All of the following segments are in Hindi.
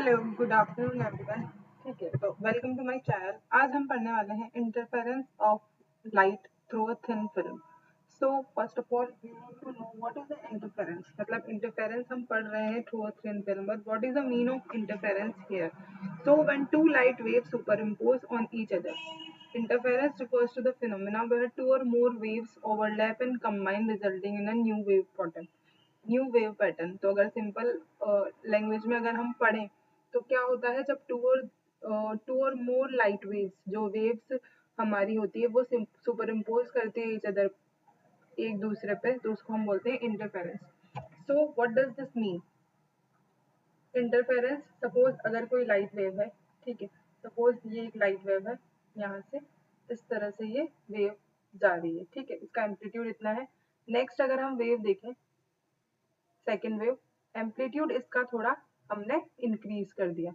Hello, good afternoon everyone. ठीक है, तो वेलकम टू माय चैनल। आज हम पढ़ने वाले हैं interference of light through a thin film. So first of all we need to know what is the interference. मतलब इंटरफेरेंस हम पढ़ रहे हैं through a thin film, but what is the mean of interference here? So when two light waves superimpose on each other, interference refers to the phenomena where two or more waves overlap and combine, resulting in a new wave pattern. तो अगर सिंपल लैंग्वेज में अगर हम पढ़ें तो क्या होता है, जब टू और मोर लाइट वेव्स, जो वेव्स हमारी होती है वो सुपर इम्पोज करती है इच अदर, एक दूसरे पे, तो उसको हम बोलते हैं interference. So what does this mean? Interference, suppose अगर कोई लाइट वेव है, ठीक है, सपोज ये एक लाइट वेव है, यहाँ से इस तरह से ये वेव जा रही है, ठीक है, इसका एम्पलीट्यूड इतना है। नेक्स्ट अगर हम वेव देखें, सेकेंड वेव, एम्पलीट्यूड इसका थोड़ा हमने इंक्रीज कर दिया,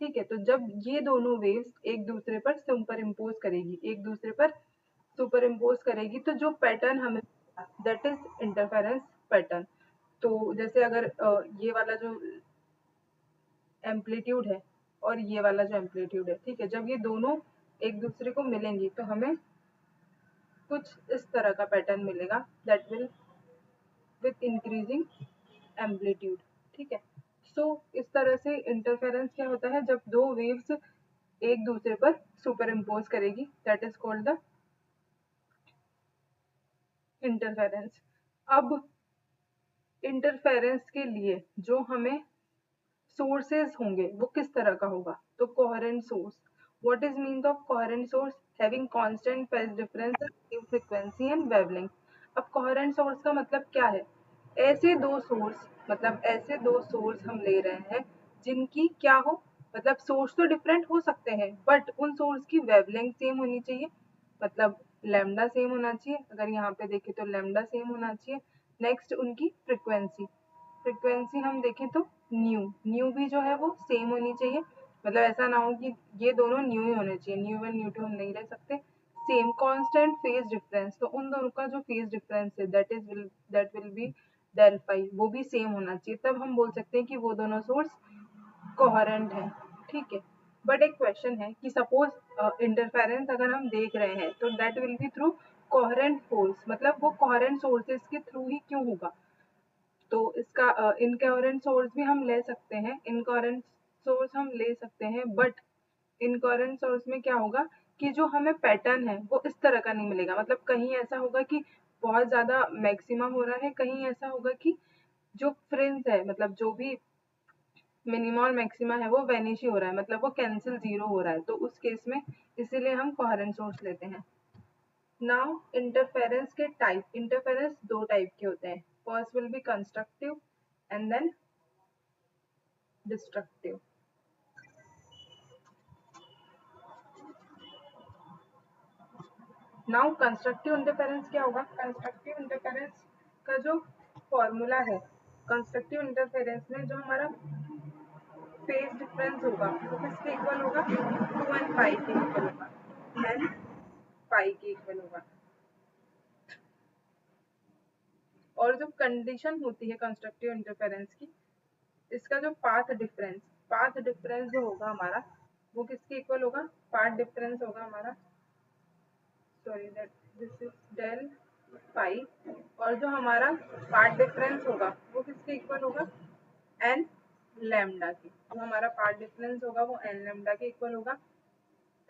ठीक है। तो जब ये दोनों वेव्स एक दूसरे पर सुपर इम्पोज करेगी, तो जो पैटर्न हमें, दैट इज इंटरफेरेंस पैटर्न। तो जैसे अगर ये वाला जो एम्पलीट्यूड है और ये वाला जो एम्पलीट्यूड है, ठीक है, जब ये दोनों एक दूसरे को मिलेंगी तो हमें कुछ इस तरह का पैटर्न मिलेगा, that will with increasing amplitude, ठीक है। सो इस तरह से इंटरफेरेंस क्या होता है, जब दो वेव्स एक दूसरे पर सुपर इम्पोज करेगी, that is called the interference. अब इंटरफेरेंस के लिए जो हमें सोर्सेज होंगे वो किस तरह का होगा? तो coherent source. What is mean of coherent source? Having constant phase difference, same frequency and wavelength. अब कोहेरेंट सोर्स का मतलब क्या है? ऐसे दो सोर्स हम ले रहे हैं जिनकी क्या हो, मतलब सोर्स तो डिफरेंट हो सकते हैं बट उन सोर्स की वेवलेंथ सेम होनी चाहिए, मतलब लैम्डा सेम होना चाहिए। अगर यहाँ पे देखें तो लैम्डा सेम होना चाहिए। नेक्स्ट उनकी फ्रिक्वेंसी हम देखें तो न्यू भी जो है वो सेम होनी चाहिए, मतलब ऐसा ना हो कि ये दोनों न्यू ही होने चाहिए, न्यू वन न्यू टू हम नहीं ले सकते। सेम कांस्टेंट फेज डिफरेंस, तो उन दोनों का जो फेज डिफरेंस है that will be del phi, वो भी सेम होना चाहिए, तब हम बोल सकते हैं कि वो दोनों सोर्स कोहेरेंट है, ठीक है। बट एक क्वेश्चन है कि सपोज इंटरफेरेंस अगर हम देख रहे हैं तो that will B through coherent source, मतलब वो कोहेरेंट सोर्सेज के थ्रू ही क्यों होगा? तो इसका इनकोहेरेंट सोर्स भी हम ले सकते हैं, इनकोहेरेंट सोर्स हम ले सकते हैं, बट इनकोहेरेंट सोर्स में क्या होगा कि जो हमें पैटर्न है वो इस तरह का नहीं मिलेगा, मतलब कहीं ऐसा होगा कि बहुत ज्यादा मैक्सिमम हो रहा है, कहीं ऐसा होगा कि जो फ्रिंज है, मतलब जो भी मिनिमा और मैक्सिमा है वो वेनिश ही हो रहा है, मतलब वो कैंसिल जीरो हो रहा है, तो उस केस में इसीलिए हम कोहेरेंट सोर्स लेते हैं। नाउ इंटरफेरेंस के टाइप, इंटरफेरेंस दो टाइप के होते हैं, first will be constructive and then destructive. Now constructive interference क्या होगा? कंस्ट्रक्टिव इंटरफेरेंस का जो फॉर्मूला है, कंस्ट्रक्टिव इंटरफेरेंस में जो हमारा फेज डिफरेंस होगा वो किसके इक्वल होगा? 2 एंड पाई के इक्वल होगा, एन पाई के इक्वल होगा। और जो कंडीशन होती है कंस्ट्रक्टिव इंटरफेरेंस की, इसका जो पाथ डिफरेंस जो होगा हमारा, वो किसके इक्वल होगा? पाथ डिफरेंस होगा हमारा, sorry that this is del pi, और जो हमारा पाथ डिफरेंस होगा वो किसके इक्वल होगा? एन लैम्डा के। जो हमारा पाथ डिफरेंस होगा वो एन लैम्डा के इक्वल होगा।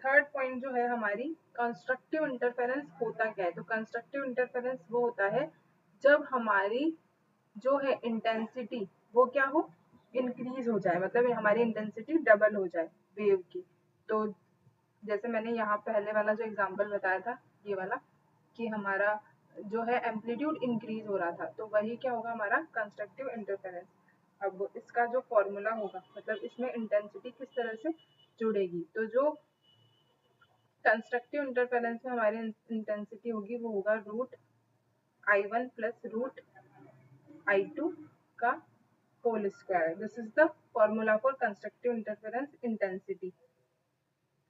थर्ड पॉइंट जो है हमारी, कंस्ट्रक्टिव इंटरफेरेंस होता क्या है? तो कंस्ट्रक्टिव इंटरफेरेंस वो होता है जब हमारी जो है इंटेंसिटी वो क्या हो, इंक्रीज हो जाए, मतलब हमारी इंटेंसिटी डबल हो जाए वेव की। तो जैसे मैंने यहाँ पहले वाला जो एग्जांपल बताया था, ये वाला, कि हमारा जो है एम्पलीट्यूड इंक्रीज हो रहा था, तो वही क्या होगा हमारा कंस्ट्रक्टिव इंटरफेरेंस। अब इसका जो फॉर्मूला होगा, मतलब इसमें इंटेंसिटी किस तरह से जुड़ेगी, तो जो कंस्ट्रक्टिव इंटरफेरेंस में हमारी इंटेंसिटी होगी वो होगा root I1 plus root I2 का whole square. This is the formula for constructive interference intensity.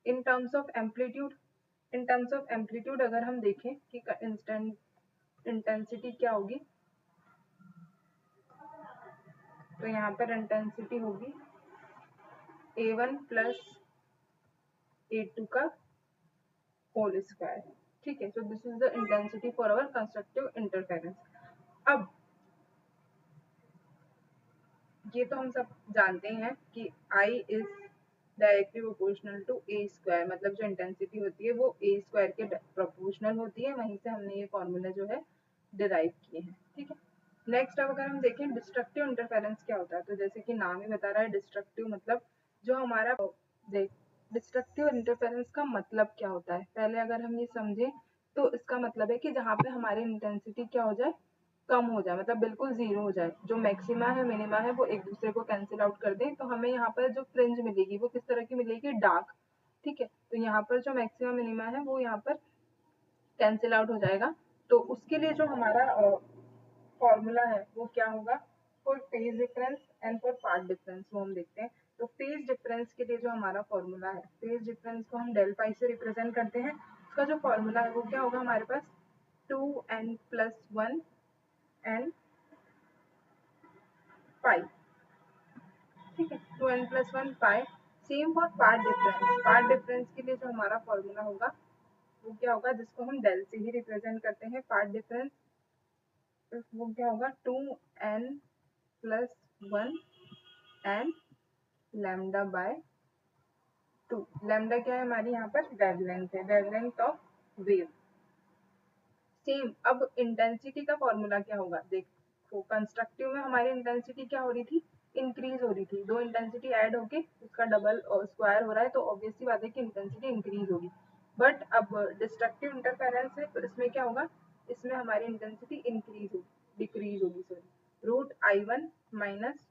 In terms of amplitude अगर हम देखें कि इंटेंसिटी क्या होगी, तो यहाँ पर इंटेंसिटी होगी A1 प्लस A2 का होल स्क्वायर। ठीक है, so this is the intensity for our constructive interference. अब ये तो हम सब जानते हैं कि I is directly proportional to A square, मतलब जो इंटेंसिटी होती है वो ए स्क्वायर के प्रोपोर्शनल होती है। वहीं से हमने ये फॉर्मूला जो है डिराइव किए हैं। ठीक है, नेक्स्ट अब अगर हम देखें डिस्ट्रक्टिव इंटरफेरेंस क्या होता है, तो जैसे कि नाम ही बता रहा है डिस्ट्रक्टिव, मतलब जो हमारा देख डिस्ट्रक्टिव इंटरफेरेंस का मतलब क्या होता है, पहले अगर हम ये समझें तो इसका मतलब है कि जहाँ पे हमारी इंटेंसिटी क्या हो जाए, कम हो जाए, मतलब बिल्कुल जीरो हो जाए। जो मैक्सिमा है मिनिमा है वो एक दूसरे को कैंसिल आउट कर दें, तो हमें यहाँ पर जो फ्रिंज मिलेगी वो किस तरह की मिलेगी, डार्क। ठीक है, तो यहाँ पर जो मैक्सिमा मिनिमा है वो यहाँ पर कैंसिल आउट हो जाएगा। तो उसके लिए जो हमारा फॉर्मूला है वो क्या होगा, for phase difference and for path difference, वो हम देखते हैं। तो फेज डिफरेंस के लिए जो हमारा फॉर्मूला है, फेज डिफरेंस को हम डेल पाई से रिप्रेजेंट करते हैं। उसका जो फॉर्मूला है वो क्या होगा हमारे पास, 2n+1 n पाई। ठीक है, 2n+1 pi. Same for path difference, path difference के लिए जो हमारा फॉर्मूला होगा वो क्या होगा, जिसको हम डेल से ही रिप्रेजेंट करते हैं पार्ट डिफरेंस, वो क्या होगा, 2n+1 and lambda by 2। Lambda क्या है हमारी यहाँ पर, वेवलेंथ है, वेवलेंथ ऑफ वेव। सेम अब इंटेंसिटी का फॉर्मूला क्या होगा, देखो कंस्ट्रक्टिव में हमारी इंटेंसिटी क्या हो रही थी, इंक्रीज हो रही थी। दो इंटेंसिटी ऐड होके उसका डबल स्क्वायर हो रहा है, तो ऑब्वियसली बात है कि इंटेंसिटी इंक्रीज होगी। बट अब डिस्ट्रक्टिव इंटरफेरेंस है तो इसमें क्या होगा, इसमें हमारी इंटेंसिटी इंक्रीज होगी, डिक्रीज होगी सॉरी, √I1 माइनस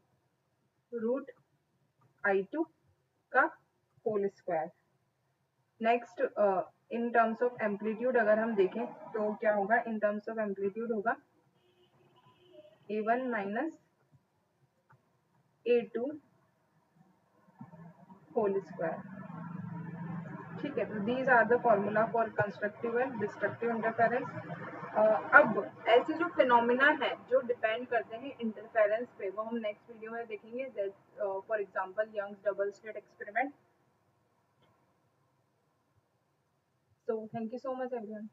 √I2 का whole square. Next in terms of amplitude अगर हम देखें तो क्या होगा, इन टर्म्स ऑफ एम्पलीट्यूड होगा A1 minus A2 whole square. ठीक है, तो these are the formula for constructive and destructive interference. अब ऐसे जो फिनोमिना है जो डिपेंड करते हैं इंटरफेरेंस पे, वो हम नेक्स्ट वीडियो में देखेंगे, for example Young's double slit experiment. So thank you so much everyone.